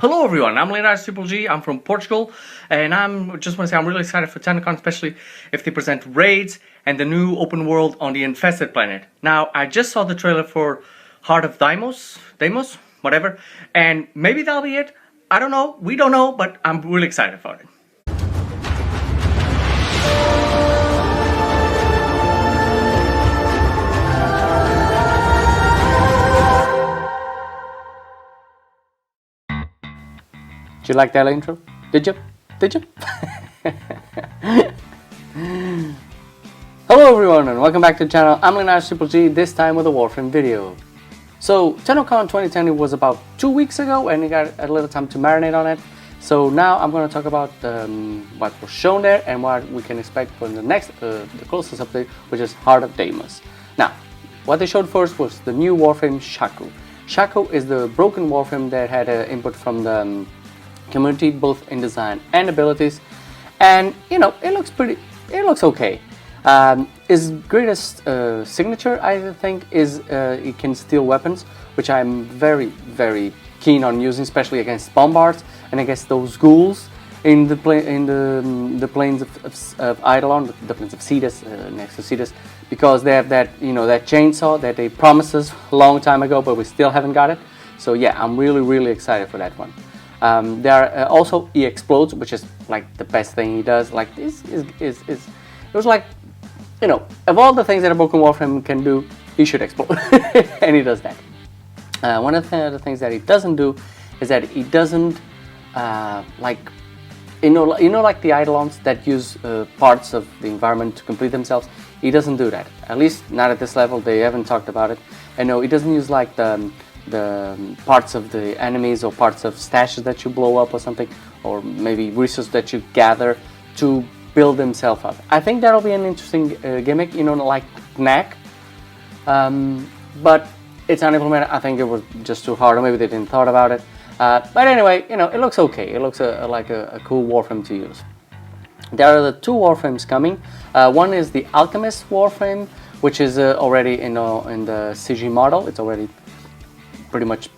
Hello everyone, I'm Leonardo Triple G, I'm from Portugal, and just want to say I'm really excited for Tennocon, especially if they present raids and the new open world on the Infested planet. Now, I just saw the trailer for Heart of Deimos, whatever, and maybe that'll be it. I don't know, we don't know, but I'm really excited about it. Did you like that intro? Did you? Hello everyone and welcome back to the channel. I'm Leonardo Triple G, this time with a Warframe video. So Tennocon 2020 was about 2 weeks ago and you got a little time to marinate on it. So now I'm going to talk about what was shown there and what we can expect for the next, the closest update, which is Heart of Deimos. Now, what they showed first was the new Warframe Shaco. Shaco is the broken Warframe that had input from the community, both in design and abilities, and you know, it looks okay. His greatest signature, I think, is he can steal weapons, which I'm very keen on using, especially against bombards and against those ghouls in the plains of Eidolon, the plains of Cetus, next to Cetus, because they have that, you know, that chainsaw that they promised us a long time ago, but we still haven't got it. So yeah, I'm really excited for that one. Also he explodes, which is like the best thing he does. Like this is it was like, you know, of all the things that a broken Warframe can do, he should explode. And he does that. One of the things that he doesn't do is that he doesn't like, you know, like the Eidolons that use parts of the environment to complete themselves. He doesn't do that, at least not at this level. They haven't talked about it. And no, he doesn't use like the parts of the enemies or parts of stashes that you blow up or something, or maybe resources that you gather to build himself up. I think that'll be an interesting gimmick, you know, like Knack, but it's not implemented. I think it was just too hard, or maybe they didn't thought about it. But anyway, you know, it looks okay. It looks like a cool Warframe to use. There are the two Warframes coming. One is the Alchemist Warframe, which is already in the CG model. It's already pretty much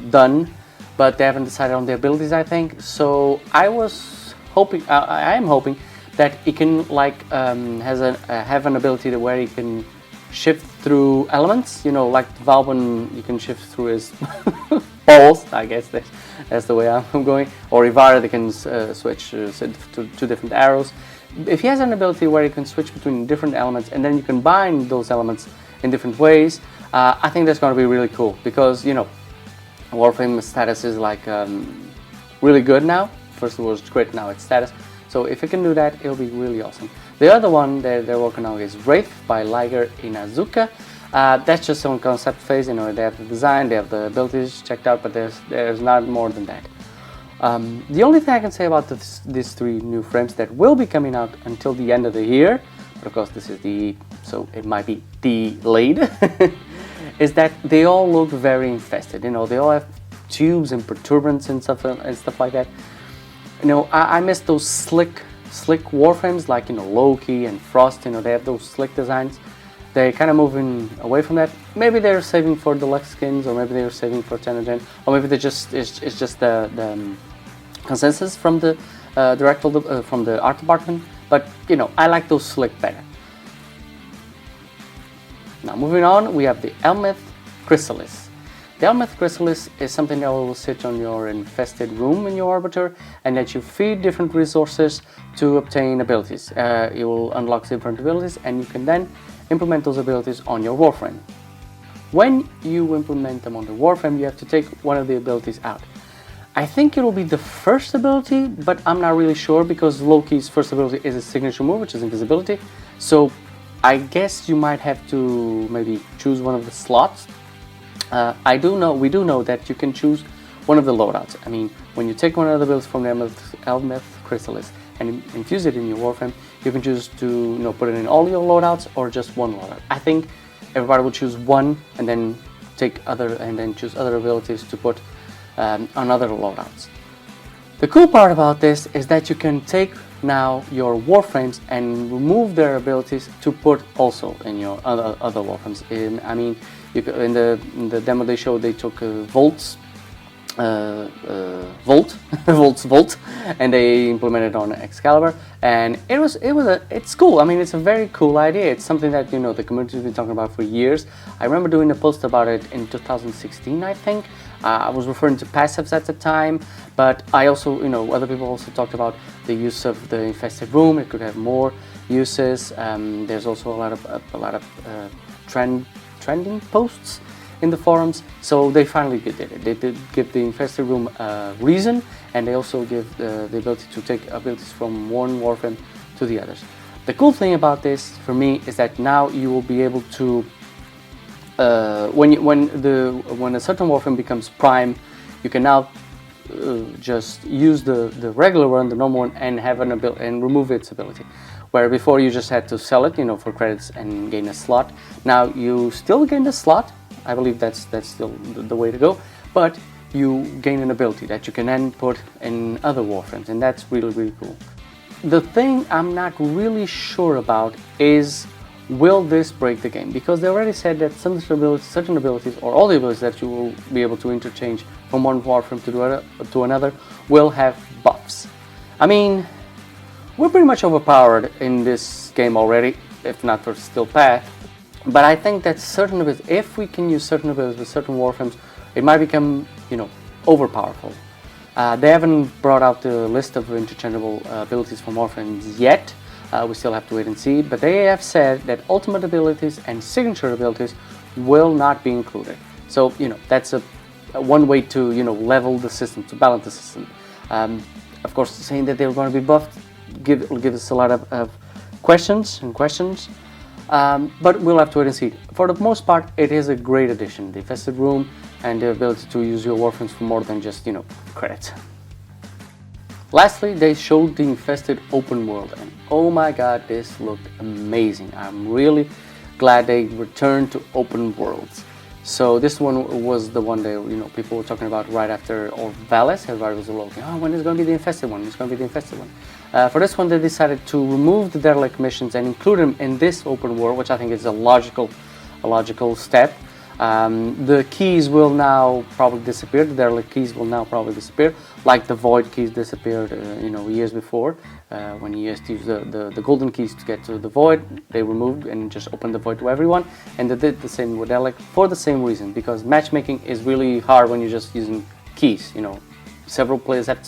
done, but they haven't decided on the abilities, I think. So I was hoping, I am hoping that he can like have an ability to where he can shift through elements. You know, like Valbon, you can shift through his balls. I guess that's the way I'm going. Or Ivara, they can switch to two different arrows. If he has an ability where he can switch between different elements and then you can bind those elements in different ways, I think that's going to be really cool, because, you know, Warframe status is like really good now. First it was crit, now it's status. So if it can do that, it'll be really awesome. The other one that they're working on is Wraith by Liger Inazuka. That's just on concept phase. You know, they have the design, they have the abilities checked out, but there's not more than that. The only thing I can say about these three new frames that will be coming out until the end of the year, but of course this is so it might be delayed, is that they all look very infested. You know, they all have tubes and protuberance and stuff like that. You know, I miss those slick Warframes, like, you know, Loki and Frost. You know, they have those slick designs. They're kind of moving away from that. Maybe they're saving for deluxe skins, or maybe they're saving for Tennocon, or maybe they just it's just the consensus from the from the art department. But you know, I like those slick better. Now moving on, we have the Elmeth Chrysalis. The Elmeth Chrysalis is something that will sit on your infested room in your arbiter, and that you feed different resources to obtain abilities. It will unlock different abilities, and you can then implement those abilities on your Warframe. When you implement them on the Warframe, you have to take one of the abilities out. I think it will be the first ability, but I'm not really sure, because Loki's first ability is a signature move, which is invisibility. So I guess you might have to maybe choose one of the slots. We do know that you can choose one of the loadouts. I mean, when you take one of the abilities from the Elmeth Chrysalis and infuse it in your Warframe, you can choose to, you know, put it in all your loadouts or just one loadout. I think everybody will choose one and then choose other abilities to put on other loadouts. The cool part about this is that you can take now your Warframes and remove their abilities to put also in your other Warframes. I mean, in the demo they showed, they took Volts Volt, Volt, and they implemented on Excalibur, and it's cool. I mean, it's a very cool idea. It's something that the community's been talking about for years. I remember doing a post about it in 2016, I think. I was referring to passives at the time, but I also, other people also talked about the use of the infested room. It could have more uses. There's also a lot of trending posts in the forums, so they finally did it. They did give the infested room a reason, and they also give the ability to take abilities from one Warframe to the others. The cool thing about this for me is that now you will be able to when a certain Warframe becomes prime, you can now just use the regular one, the normal one, and have an ability and remove its ability. Where before you just had to sell it, for credits and gain a slot. Now you still gain the slot. I believe that's still the way to go, but you gain an ability that you can then put in other Warframes, and that's really, really cool. The thing I'm not really sure about is, will this break the game? Because they already said that certain abilities, or all the abilities that you will be able to interchange from one Warframe to another, will have buffs. I mean, we're pretty much overpowered in this game already, if not for Steel Path. But I think that certain abilities, if we can use certain abilities with certain Warframes, it might become, overpowerful. They haven't brought out the list of interchangeable abilities from Warframes yet. We still have to wait and see. But they have said that ultimate abilities and signature abilities will not be included. So, that's one way to, level the system, to balance the system. Of course, saying that they're going to be buffed will give us a lot of questions. But we'll have to wait and see. For the most part, it is a great addition. The Infested Room and the ability to use your Warframes for more than just, credits. Lastly, they showed the Infested open world, and oh my god, this looked amazing. I'm really glad they returned to open worlds. So this one was the one that people were talking about right after Orvalis. Everybody was looking, when is going to be the Infested one? It's going to be the Infested one. For this one, they decided to remove the derelict missions and include them in this open world, which I think is a logical step. The keys will now probably disappear. The derelict keys will now probably disappear, like the void keys disappeared, years before. When you used to use the golden keys to get to the void, they removed and just opened the void to everyone. And they did the same with derelict for the same reason, because matchmaking is really hard when you're just using keys. Several players have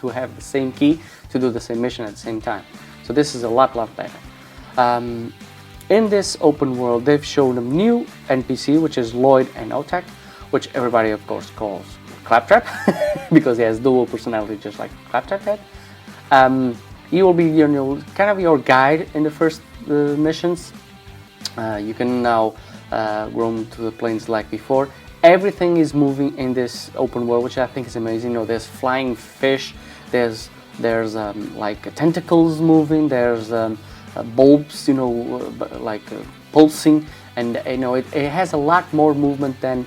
to have the same key to do the same mission at the same time. So this is a lot better. In this open world, they've shown a new NPC, which is Lloyd and Otak, which everybody, of course, calls Claptrap, because he has dual personality, just like Claptrap had. He will be kind of your guide in the first missions. You can now roam to the plains like before. Everything is moving in this open world, which I think is amazing. There's flying fish, there's like tentacles moving, there's bulbs, pulsing, and it has a lot more movement than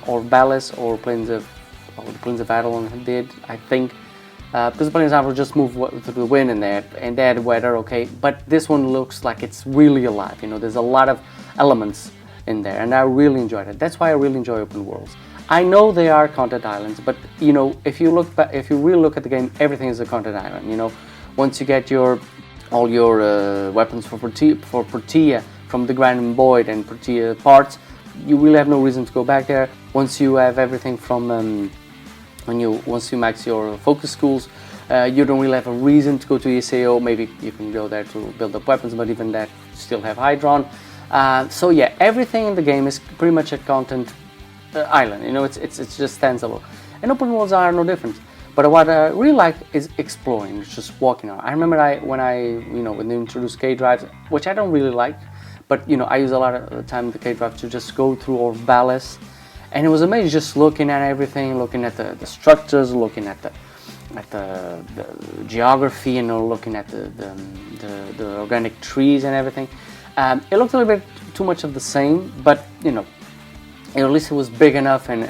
Orvalis or the Plains of Avalon did, I think. Because the Plains of Avalon just move through the wind and they had weather, okay, but this one looks like it's really alive. There's a lot of elements in there, and I really enjoyed it. That's why I really enjoy open worlds. I know they are content islands, but if you really look at the game, everything is a content island. Once you get all your weapons for Protea from the Grand Void and Protea parts, you really have no reason to go back there. Once you have everything from once you max your focus schools, you don't really have a reason to go to ESAO. Maybe you can go there to build up weapons, but even that, you still have Hydron. So yeah, everything in the game is pretty much a content island. It just stands alone, and open worlds are no different. But what I really like is exploring, just walking around. I remember when they introduced K drives, which I don't really like, but I use a lot of the time the K drive to just go through Orvalis, and it was amazing just looking at everything, looking at the structures, looking at the geography, looking at the organic trees and everything. It looked a little bit too much of the same, but at least it was big enough and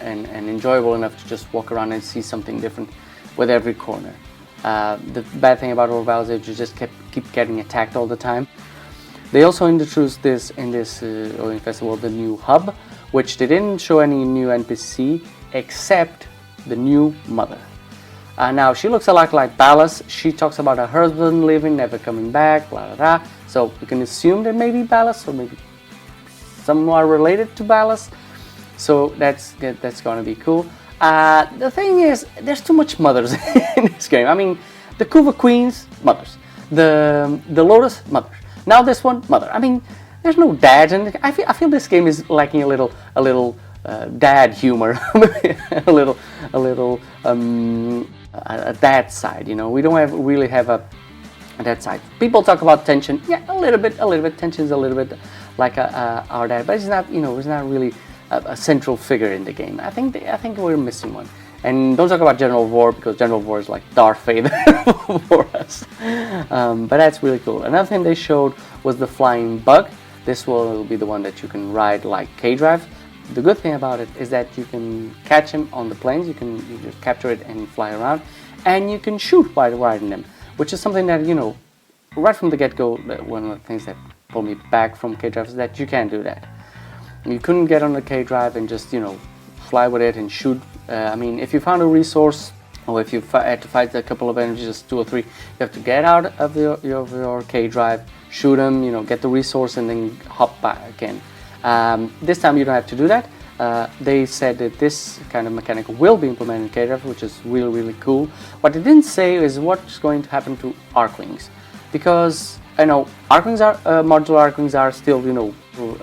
enjoyable enough to just walk around and see something different with every corner. The bad thing about Orvalis is you just keep getting attacked all the time. They also introduced this in this Infested world, the new hub, which they didn't show any new NPC except the new mother. Now she looks a lot like Ballas. She talks about her husband leaving, never coming back, blah blah blah. So you can assume that maybe Ballas, or maybe somewhat related to Ballas. So that's gonna be cool. The thing is, there's too much mothers in this game. I mean, the Kuva Queens, mothers. The Lotus, mothers. Now this one, mother. I mean, there's no dads, and I feel this game is lacking a little dad humor, a dad side. You know, we don't really have a dad side. People talk about tension, yeah, a little bit. Tension's a little bit like our dad, but it's not, you know, it's not really a central figure in the game. I think we're missing one. And don't talk about General War, because General War is like Darth Vader for us. But that's really cool. Another thing they showed was the flying bug. This will be the one that you can ride like K-Drive. The good thing about it is that you can catch him on the planes. You just capture it and fly around, and you can shoot while riding them, which is something that, you know, right from the get-go, one of the things that pulled me back from K-Drive is that you can't do that. You couldn't get on the K-Drive and just, you know, fly with it and shoot. I mean, if you found a resource, or if you had to fight a couple of enemies, just 2 or 3, you have to get out of your K-Drive, shoot them, you know, get the resource, and then hop back again. This time you don't have to do that. They said that this kind of mechanic will be implemented in K-Drive, which is really cool. What they didn't say is what's going to happen to Arclings, because I know Arclings are modular Arclings are still, you know,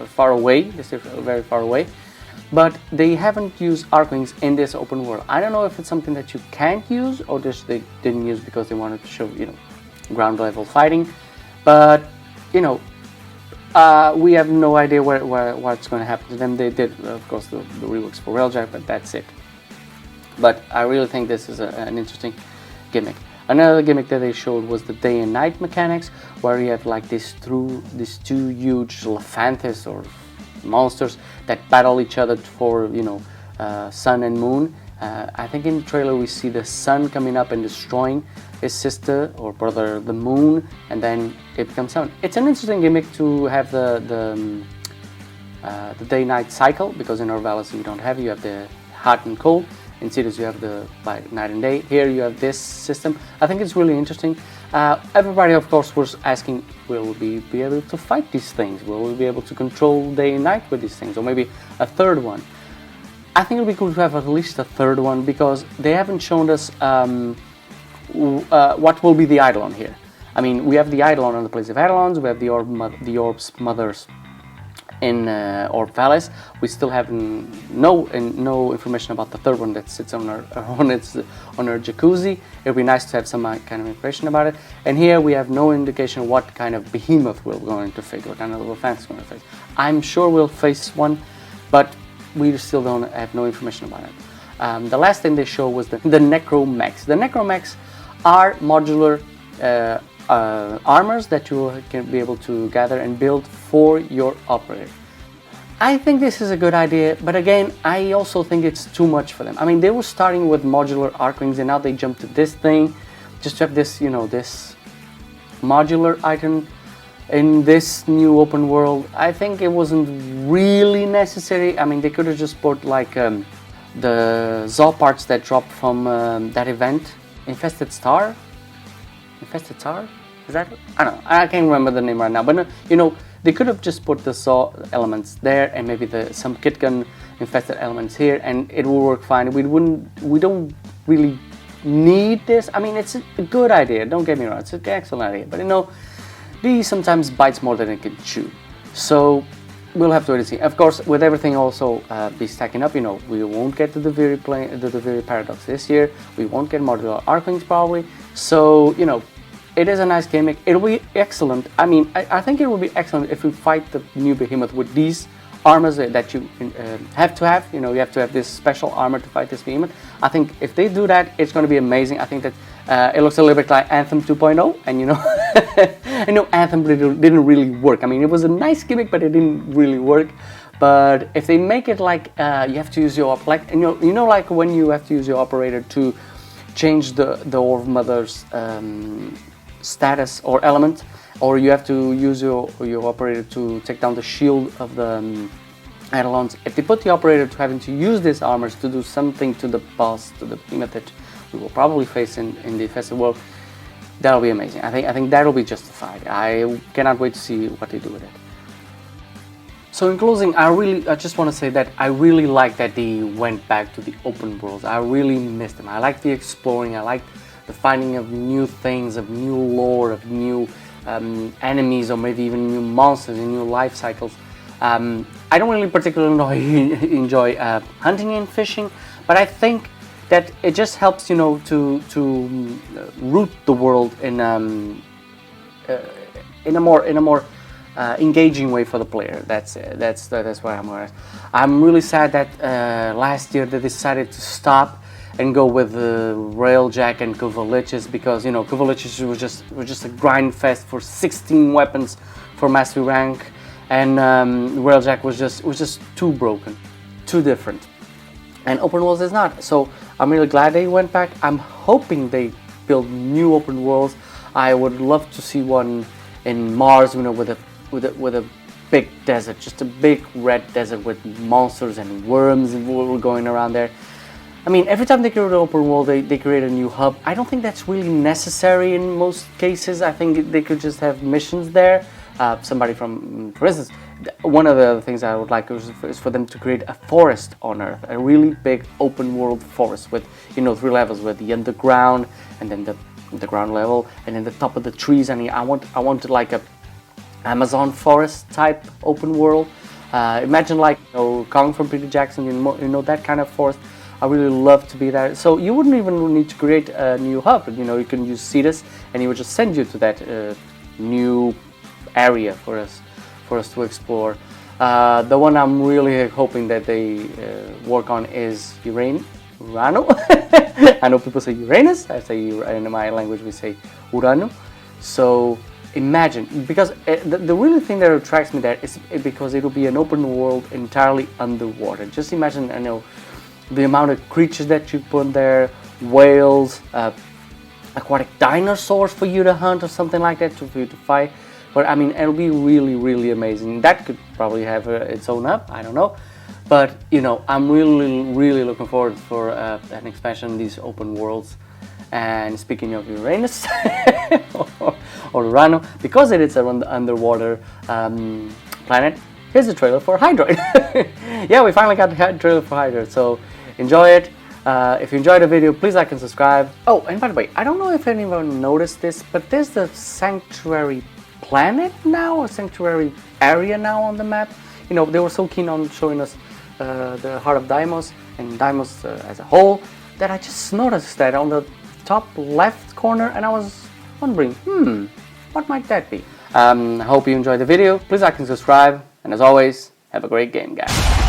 far away. They're still very far away. But they haven't used Arclings in this open world. I don't know if it's something that you can't use, or just they didn't use because they wanted to show, you know, ground level fighting. But, you know, we have no idea what's going to happen to them. They did, of course, the reworks for Railjack, but that's it. But I really think this is an interesting gimmick. Another gimmick that they showed was the day and night mechanics, where you have like these two huge Lephanthis or monsters that battle each other for, you know, sun and moon. I think in the trailer we see the sun coming up and destroying his sister or brother, the moon, and then it becomes sun. It's an interesting gimmick to have the day-night cycle, because in Orvalis you don't have. You have the hot and cold. In Cities you have the night and day. Here you have this system. I think it's really interesting. Everybody, of course, was asking, will we be able to fight these things? Will we be able to control day and night with these things? Or maybe a third one? I think it would be cool to have at least a third one, because they haven't shown us what will be the Eidolon here. I mean, we have the Eidolon on the place of Eidolons, we have the Orb's mothers in Orvalis. We still have no information about the third one that sits on her jacuzzi. It would be nice to have some kind of information about it. And here we have no indication what kind of behemoth we're going to face, what kind of Lephanthis we're going to face. I'm sure we'll face one, but we still don't have no information about it. The last thing they showed was the Necromechs. The Necromechs are modular armors that you can be able to gather and build for your operator. I think this is a good idea, but again, I also think it's too much for them. I mean, they were starting with modular Arclings, and now they jumped to this thing, just to have this, you know, this modular item in this new open world. I think it wasn't really necessary. I mean, they could have just put like the Zaw parts that dropped from that event, Infested Star? Is that it? I don't know. I can't remember the name right now. But you know, they could have just put the Saw elements there, and maybe some Kitgun infested elements here, and it will work fine. We don't really need this. I mean, it's a good idea. Don't get me wrong. It's an excellent idea. But you know, these sometimes bites more than it can chew. So we'll have to wait and see. Of course, with everything also be stacking up, you know, we won't get to the very paradox this year. We won't get modular Arclings probably. So, you know, it is a nice gimmick. It'll be excellent. I mean, I think it will be excellent if we fight the new behemoth with these armors that you have to have. You know, you have to have this special armor to fight this behemoth. I think if they do that, it's going to be amazing. I think that it looks a little bit like Anthem 2.0, and you know, I know Anthem didn't really work. I mean, it was a nice gimmick, but it didn't really work. But if they make it like you have to use your you know, like when you have to use your operator to change the Orb Mother's status or element, or you have to use your operator to take down the shield of the add-ons, if they put the operator to having to use these armors to do something to the boss, to the behemoth that we will probably face in the Infested world, that'll be amazing. I think that'll be justified. I cannot wait to see what they do with it. So in closing, I just want to say that I really like that they went back to the open worlds. I really missed them. I like the exploring. I like the finding of new things, of new lore, of new enemies, or maybe even new monsters and new life cycles. I don't really particularly enjoy hunting and fishing, but I think that it just helps, you know, to root the world in a more engaging way for the player. That's what I'm going. I'm really sad that last year they decided to stop and go with Railjack and Cuvaliches, because, you know, Cuvaliches was just a grind fest for 16 weapons for mastery rank, and Railjack was just too broken, too different, and open worlds is not. So I'm really glad they went back. I'm hoping they build new open worlds. I would love to see one in Mars, you know, with a big desert, just a big red desert with monsters and worms and we're going around there. I mean, every time they create an open world, they create a new hub. I don't think that's really necessary in most cases. I think they could just have missions there. Somebody from, for instance, one of the other things I would like is for them to create a forest on Earth, a really big open world forest with, you know, 3 levels, with the underground and then the ground level and then the top of the trees. I mean, I want like a Amazon forest type open world. Imagine like, you know, Kong from Peter Jackson, you know, that kind of forest. I really love to be there. So you wouldn't even need to create a new hub. You know, you can use Cetus and he would just send you to that new area for us to explore. The one I'm really hoping that they work on is Urano. I know people say Uranus. I say, in my language we say Urano. So imagine, because the really thing that attracts me there is because it will be an open world entirely underwater. Just imagine, I know, the amount of creatures that you put there, whales, aquatic dinosaurs for you to hunt or something like that, for you to fight. But I mean, it'll be really, really amazing. That could probably have its own hub, I don't know. But, you know, I'm really, really looking forward for an expansion in these open worlds. And speaking of Uranus or Urano, because it is an underwater planet, here's the trailer for Hydroid. Yeah, we finally got the trailer for Hydroid, so enjoy it. If you enjoyed the video, please like and subscribe. Oh, and by the way, I don't know if anyone noticed this, but there's the Sanctuary planet now, or Sanctuary area now on the map. You know, they were so keen on showing us the Heart of Deimos and Deimos as a whole, that I just noticed that on the top left corner, and I was wondering, what might that be? I hope you enjoyed the video. Please like and subscribe, and as always, have a great game, guys.